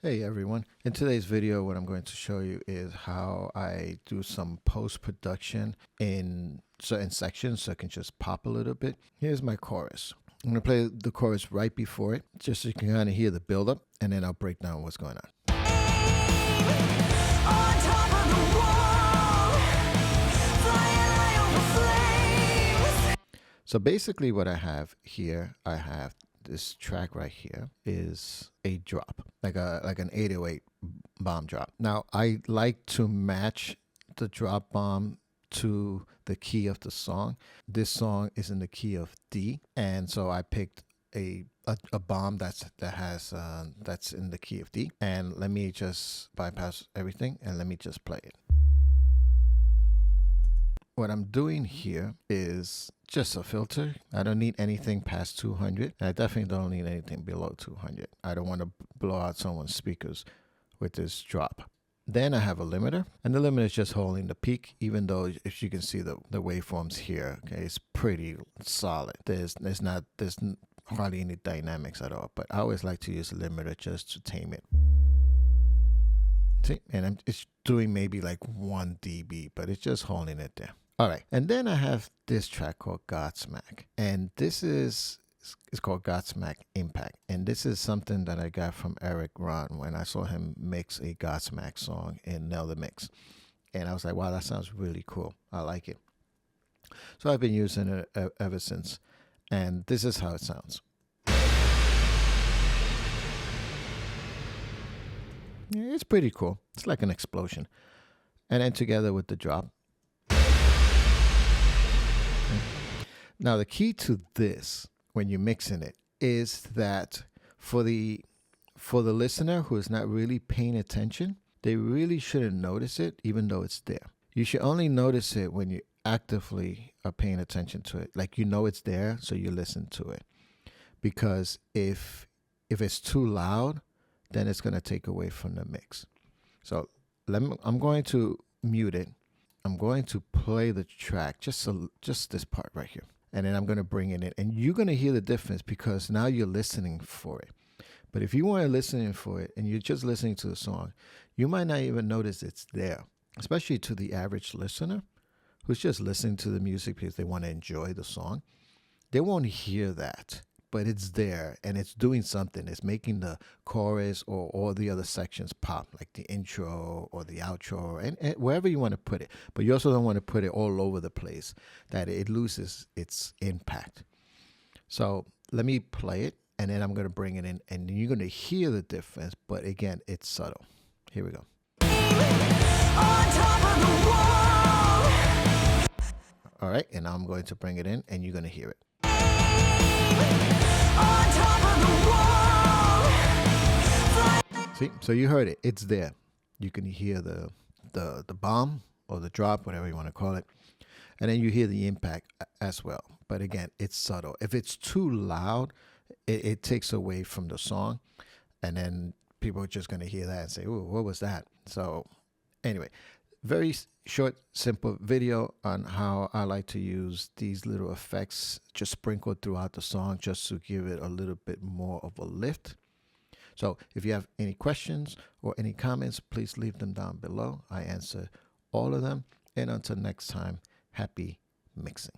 Hey everyone, in today's video what I'm going to show you is how I do some post-production in certain sections so it can just pop a little bit. Here's my chorus. I'm going to play the chorus right before it just so you can kind of hear the build-up, and then I'll break down what's going on. On top of the wall, flying high over flames. So basically what I have here, I have this track right here is a drop, like an 808 bomb drop. Now I like to match the drop bomb to the key of the song. This song is in the key of D, and so I picked a bomb that's in the key of D. And let me just bypass everything and let me just play it. What I'm doing here is just a filter. I don't need anything past 200. I definitely don't need anything below 200. I don't want to blow out someone's speakers with this drop. Then I have a limiter, and the limiter is just holding the peak, even though if you can see the waveforms here, okay, it's pretty solid. There's hardly any dynamics at all, but I always like to use a limiter just to tame it. See, and it's doing maybe like 1 dB, but it's just holding it there. All right, and then I have this track called Godsmack, and this is it's called Godsmack Impact, and this is something that I got from Eric Ron when I saw him mix a Godsmack song in Nail the Mix, and I was like, wow, that sounds really cool. I like it. So I've been using it ever since, and this is how it sounds. Yeah, it's pretty cool. It's like an explosion, and then together with the drop. Now the key to this, when you're mixing it, is that for the listener who is not really paying attention, they really shouldn't notice it, even though it's there. You should only notice it when you actively are paying attention to it, like you know it's there, so you listen to it. Because if it's too loud, then it's going to take away from the mix. So I'm going to mute it. I'm going to play the track, just this part right here. And then I'm going to bring it in. And you're going to hear the difference because now you're listening for it. But if you weren't listening for it and you're just listening to the song, you might not even notice it's there, especially to the average listener who's just listening to the music because they want to enjoy the song. They won't hear that, but it's there and it's doing something. It's making the chorus or all the other sections pop, like the intro or the outro, and wherever you want to put it. But you also don't want to put it all over the place, that it loses its impact. So let me play it, and then I'm going to bring it in, and you're going to hear the difference. But again, it's subtle. Here we go. On top of the wall. All right, and now I'm going to bring it in, and you're going to hear it. On top of the wall. See, so you heard it. It's there. You can hear the bomb or the drop, whatever you want to call it, and then you hear the impact as well. But again, it's subtle. If it's too loud, it takes away from the song, and then people are just going to hear that and say, "Ooh, what was that?" So anyway, very short, simple video on how I like to use these little effects just sprinkled throughout the song just to give it a little bit more of a lift. So if you have any questions or any comments, please leave them down below. I answer all of them. And until next time, happy mixing.